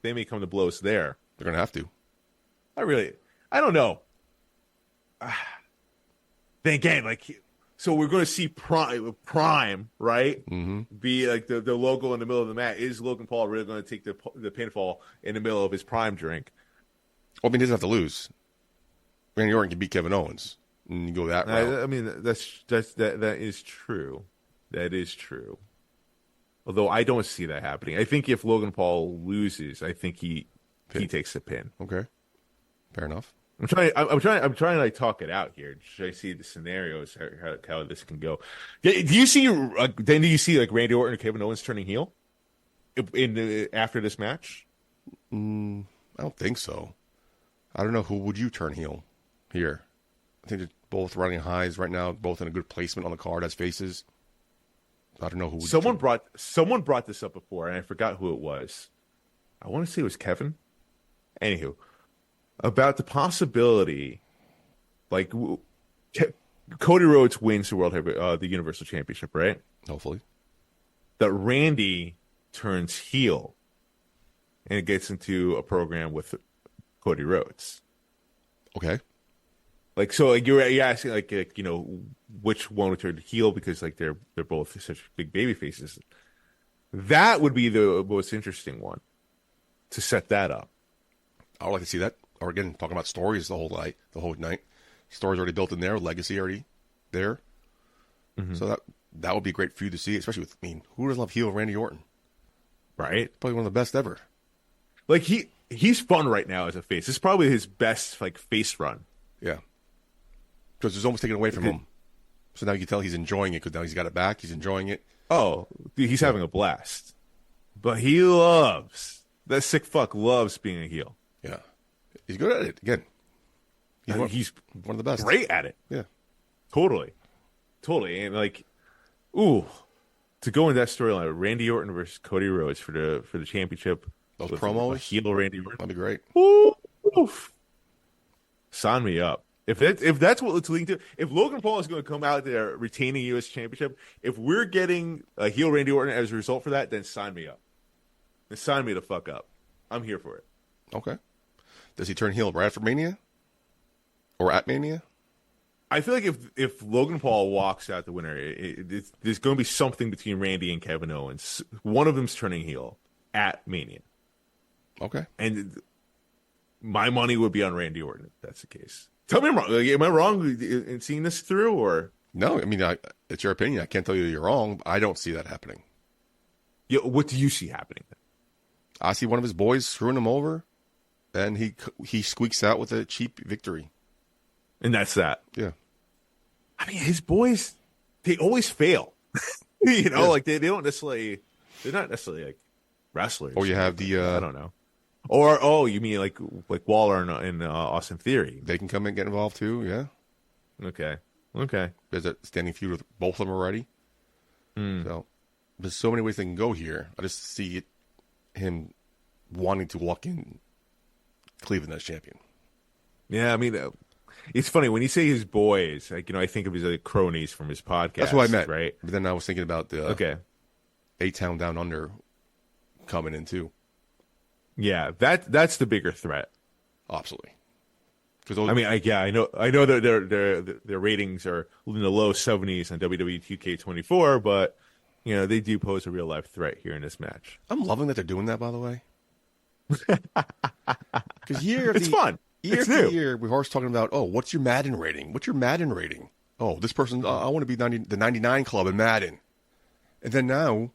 they may come to blows there. They're going to have to. I don't know. Then again, so we're going to see Prime, right? Mm-hmm. Be like the logo in the middle of the mat. Is Logan Paul really going to take the pinfall in the middle of his Prime drink? Well, I mean, he doesn't have to lose. Randy Orton can beat Kevin Owens, and you go that route. I mean, that is true. That is true. Although I don't see that happening. I think if Logan Paul loses, I think he takes the pin. Okay, fair enough. I'm trying to like talk it out here. Should I see the scenarios how this can go? Do you see like Randy Orton or Kevin Owens turning heel after this match? I don't think so. I don't know. Who would you turn heel here? I think they're both running highs right now, both in a good placement on the card as faces. I don't know who. Someone brought this up before, and I forgot who it was. I want to say it was Kevin. Anywho, about the possibility, like Cody Rhodes wins the the Universal Championship, right? Hopefully, that Randy turns heel and gets into a program with Cody Rhodes. Okay. You're asking which one would turn heel because they're both such big baby faces. That would be the most interesting one to set that up. I would like to see that. Or again, talking about stories the whole night. Stories already built in there, legacy already there. Mm-hmm. So that would be great for you to see, especially with who doesn't love heel Randy Orton? Right? Probably one of the best ever. He's fun right now as a face. This is probably his best face run. Yeah. Because it's almost taken away from him. So now you can tell he's enjoying it because now he's got it back. He's enjoying it. Oh, he's having a blast. But he that sick fuck loves being a heel. Yeah. He's good at it. Again. He's one of the best. Great at it. Yeah. Totally. And to go in that storyline, Randy Orton versus Cody Rhodes for the championship. Those promos. Heel Randy Orton. That'd be great. Oof. Sign me up. If that's what it's leading to, if Logan Paul is going to come out there retaining U.S. Championship, if we're getting a heel Randy Orton as a result for that, then sign me up. Then sign me the fuck up. I'm here for it. Okay. Does he turn heel right after Mania? Or at Mania? I feel like if Logan Paul walks out the winner, there's going to be something between Randy and Kevin Owens. One of them's turning heel at Mania. Okay. And my money would be on Randy Orton if that's the case. Tell me I'm wrong. Am I wrong in seeing this through, or no? I mean, it's your opinion. I can't tell you you're wrong. But I don't see that happening. Yeah, what do you see happening then? I see one of his boys screwing him over, and he squeaks out with a cheap victory. And that's that. Yeah. I mean, his boys, they always fail. They don't necessarily. They're not necessarily like wrestlers. Or you have the I don't know. Or you mean like Waller and Austin Theory? They can come and get involved too. Yeah. Okay. There's a standing feud with both of them already. So there's so many ways they can go here. I just see him wanting to walk in Cleveland as champion. Yeah, I mean, it's funny when you say his boys. Like, I think of his cronies from his podcast. That's what I meant, right? But then I was thinking about the A-Town Down Under coming in too. Yeah, that's the bigger threat. Absolutely. I know that their ratings are in the low 70s on WWE 2K24, but they do pose a real life threat here in this match. I'm loving that they're doing that, by the way. Because it's fun. Year after year, we're always talking about, what's your Madden rating? What's your Madden rating? Oh, this person, I want to be the 99 club in Madden. And then now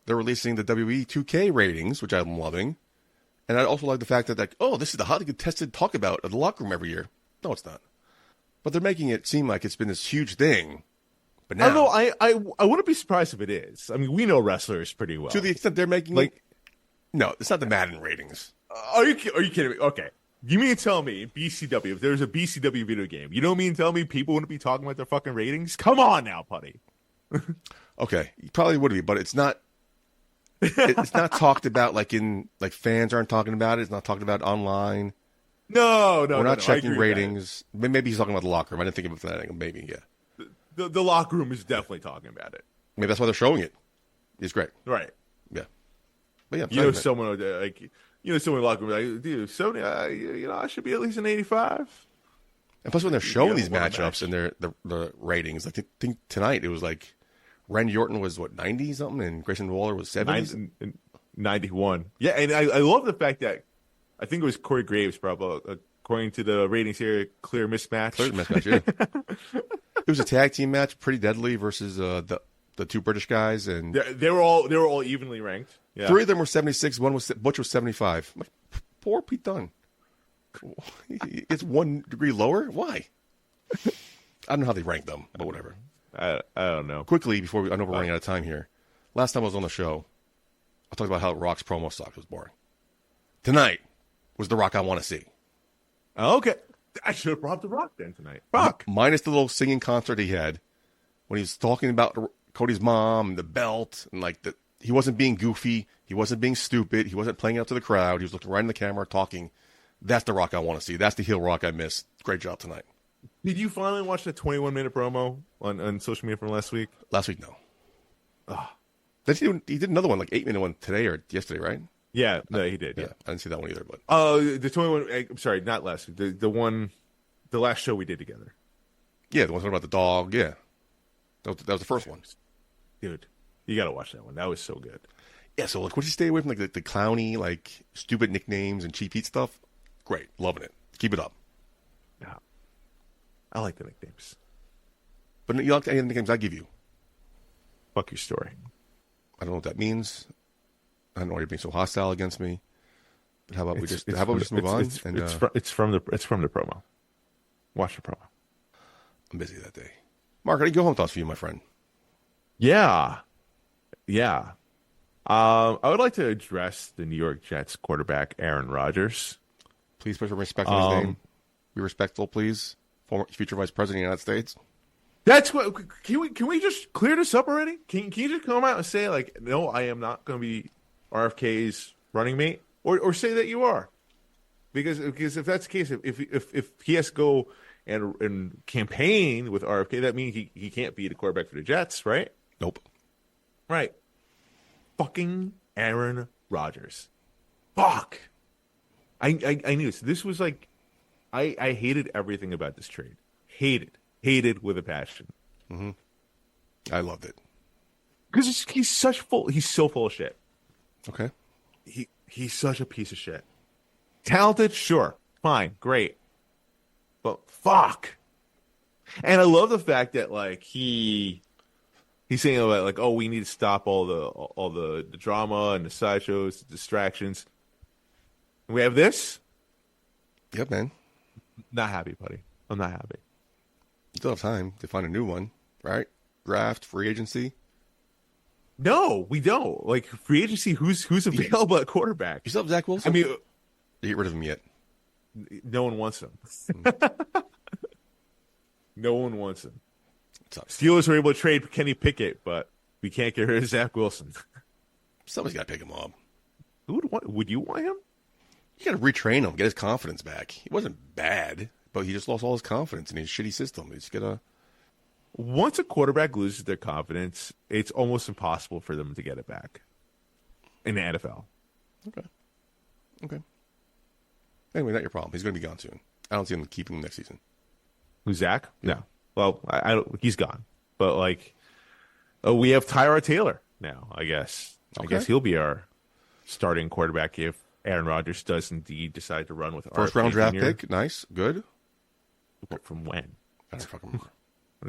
they're releasing the WWE 2K ratings, which I'm loving. And I also like the fact that, this is the hotly contested talk about at the locker room every year. No, it's not. But they're making it seem like it's been this huge thing. But now, although I wouldn't be surprised if it is. I mean, we know wrestlers pretty well. To the extent they're making no, it's not the Madden ratings. Are you kidding me? Okay. You mean to tell me BCW, if there's a BCW video game, you don't mean to tell me people wouldn't be talking about their fucking ratings? Come on now, Puddy. Okay, you probably would be, but it's not. It's not talked about fans aren't talking about it. It's not talked about online. No, we're not checking ratings. Maybe he's talking about the locker room. I didn't think of it from that angle. Maybe, yeah. The locker room is definitely talking about it. Maybe that's why they're showing it. It's great, right? Yeah, but yeah, someone someone in the locker room like, dude, Sony, I should be at least an 85. And plus, when they're showing these matchups and the ratings, I think tonight it was Randy Orton was 90 something, and Grayson Waller was 70, 91. Yeah, and I love the fact that I think it was Corey Graves, probably according to the ratings here, clear mismatch. Clear mismatch, yeah. It was a tag team match, pretty deadly versus the two British guys, and they were all evenly ranked. Yeah. 3 of them were 76. Butch was 75. Poor Pete Dunne. It's 1 degree lower. Why? I don't know how they rank them, but whatever. I don't know. Quickly, I know we're running out of time here. Last time I was on the show, I talked about how Rock's promo sucked. It was boring. Tonight was the Rock I want to see. Okay. I should have brought the Rock then tonight. Fuck. Minus the little singing concert he had when he was talking about Cody's mom and the belt and he wasn't being goofy. He wasn't being stupid. He wasn't playing out to the crowd. He was looking right in the camera, talking. That's the Rock I want to see. That's the heel Rock I missed. Great job tonight. Did you finally watch the 21-minute promo on social media from last week? Last week, no. Oh. He did another one, 8-minute one today or yesterday, right? Yeah, no, he did. Yeah, I didn't see that one either. But the 21. I'm sorry, not last week. The last show we did together. Yeah, the one talking about the dog. Yeah, that was the first one. Dude, you got to watch that one. That was so good. Yeah, so would you stay away from the clowny, stupid nicknames and cheap heat stuff? Great, loving it. Keep it up. Yeah, I like the nicknames. But you like any of the nicknames I give you? Fuck your story. I don't know what that means. I don't know why you're being so hostile against me. But how about we just move on? It's from the promo. Watch the promo. I'm busy that day. Mark, any go-home thoughts for you, my friend? Yeah. I would like to address the New York Jets quarterback Aaron Rodgers. Please put some respect on his name. Be respectful, please. Former future Vice President of the United States. That's what. Can we just clear this up already? Can you just come out and say no, I am not going to be RFK's running mate, or say that you are, because if that's the case, if he has to go and campaign with RFK, that means he can't be the quarterback for the Jets, right? Nope. Right. Fucking Aaron Rodgers. Fuck. I knew this. This was I hated everything about this trade. Hated with a passion. Mm-hmm. I loved it because he's so full of shit. Okay. He's such a piece of shit. Talented, sure, fine, great, but fuck. And I love the fact that he's saying about we need to stop all the drama and the sideshows, the distractions. And we have this. Yep, man. Not happy, buddy. I'm not happy. You still have time to find a new one, right? Draft, free agency. No, we don't. Free agency, who's available at quarterback? You still have Zach Wilson? I mean, you get rid of him yet? No one wants him. No one wants him. Steelers were able to trade Kenny Pickett, but we can't get rid of Zach Wilson. Somebody's got to pick him up. Would you want him? You got to retrain him, get his confidence back. He wasn't bad, but he just lost all his confidence in his shitty system. He's gonna. Once a quarterback loses their confidence, it's almost impossible for them to get it back in the NFL. Okay. Anyway, not your problem. He's going to be gone soon. I don't see him keeping him next season. Who's Zach? No. Well, he's gone. But we have Tyrod Taylor now. I guess. Okay. I guess he'll be our starting quarterback if Aaron Rodgers does indeed decide to run with first round draft pick. Nice, good. From when? I don't fucking remember.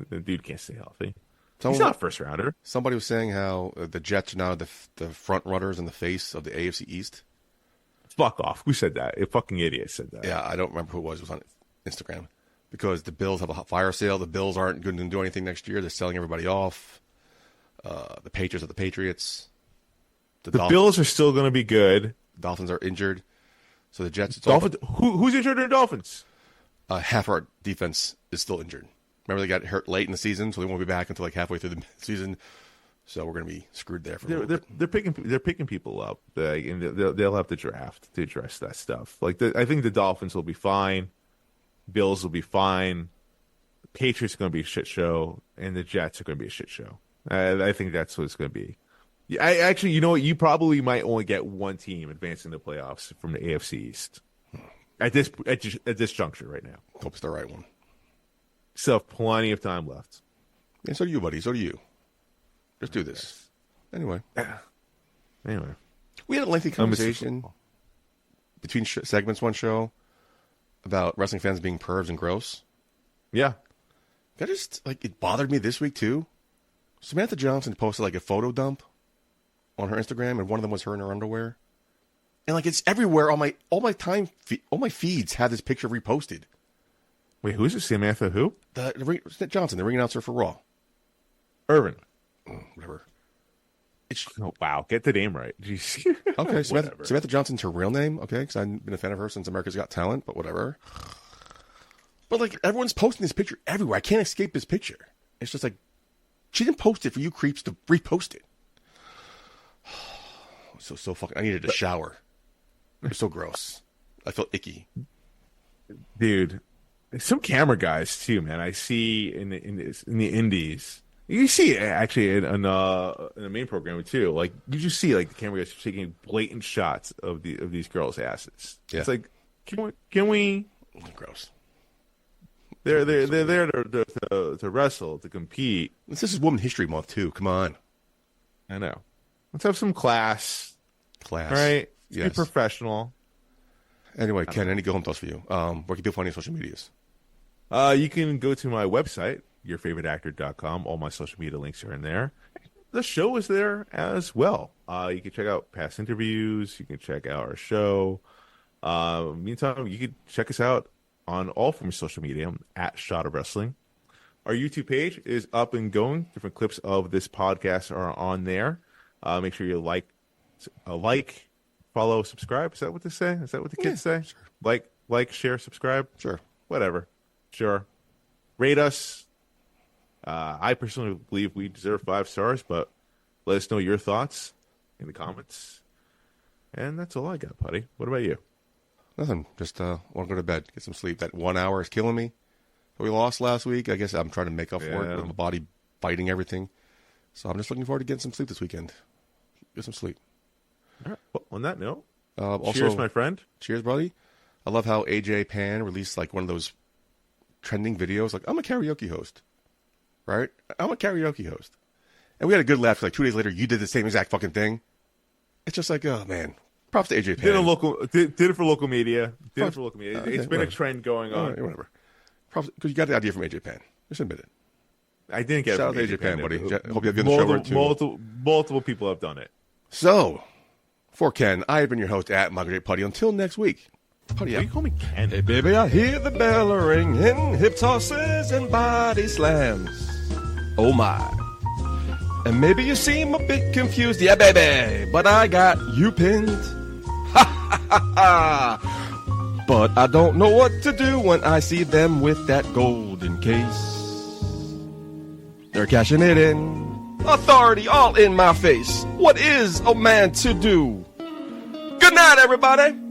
The dude can't stay healthy. He's not a first rounder. Somebody was saying how the Jets are now the front runners in the face of the AFC East. Fuck off. Who said that? A fucking idiot said that. Yeah, I don't remember who it was. It was on Instagram. Because the Bills have a fire sale. The Bills aren't going to do anything next year. They're selling everybody off. The Patriots are the Patriots. The Bills are still going to be good. Dolphins are injured. So the Jets... Who's injured in the Dolphins? Half our defense is still injured. Remember, they got hurt late in the season, so they won't be back until halfway through the season. So we're going to be screwed there. They're picking people up. And they'll have to draft to address that stuff. I think the Dolphins will be fine. Bills will be fine. Patriots are going to be a shit show, and the Jets are going to be a shit show. I think that's what it's going to be. Actually, you know what? You probably might only get one team advancing the playoffs from the AFC East at this juncture right now. Hope it's the right one. Still have plenty of time left. And so do you, buddy. So do you. Let's do this. Anyway. We had a lengthy conversation between segments one show about wrestling fans being pervs and gross. Yeah. That just, it bothered me this week, too. Samantha Johnson posted, a photo dump on her Instagram, and one of them was her in her underwear. And, it's everywhere. All my feeds have this picture reposted. Wait, who is it? Samantha who? Johnson, the ring announcer for Raw. Irvin. Whatever. Wow, get the name right. Jeez. Okay, Samantha Johnson's her real name, okay, because I've been a fan of her since America's Got Talent, but whatever. But, everyone's posting this picture everywhere. I can't escape this picture. It's just she didn't post it for you creeps to repost it. So fucking, I needed a shower. It was so gross. I felt icky. Dude, some camera guys, too, man, I see in the indies. You see it actually in the main program too. You just see the camera guys taking blatant shots of these girls' asses. Yeah. It's can we? Gross. They're there to wrestle, to compete. This is Women's History Month too. Come on. I know. Let's have some class. Class. Right. Yes. Be professional. Anyway, Ken, any go home thoughts for you? Where can people find you on social medias? You can go to my website, yourfavoriteactor.com. All my social media links are in there. The show is there as well. You can check out past interviews. You can check out our show. Meantime, you can check us out on all forms of social media at Shot of Wrestling. Our YouTube page is up and going. Different clips of this podcast are on there. Make sure you like, follow, subscribe. Is that what they say? Is that what the kids say? Sure. Like, share, subscribe. Sure. Whatever. Sure. Rate us. I personally believe we deserve 5 stars, but let us know your thoughts in the comments. And that's all I got, Puddy. What about you? Nothing. Just want to go to bed, get some sleep. That 1 hour is killing me. We lost last week. I guess I'm trying to make up for it with my body fighting everything. So I'm just looking forward to getting some sleep this weekend. Get some sleep. All right. Well, on that note, also, cheers, my friend. Cheers, buddy. I love how AJ Pan released one of those trending videos. I'm a karaoke host. Right? I'm a karaoke host. And we had a good laugh. 2 days later, you did the same exact fucking thing. It's just oh, man. Props to AJ Pan. Did it for local media. It's been a trend going on. Right, whatever. Props, because you got the idea from AJ Pan. Just admit it. I didn't get Shout it from out to AJ Pan, buddy. I hope you have you on the show too. Multiple people have done it. So, for Ken, I have been your host at Michael J Puddy. Until next week. Puddy out. You call me Ken? Hey, baby, I hear the bell ringing, hip tosses and body slams. Oh, my. And maybe you seem a bit confused. Yeah, baby, but I got you pinned. Ha, ha, ha, ha. But I don't know what to do when I see them with that golden case. They're cashing it in. Authority all in my face. What is a man to do? Good night, everybody.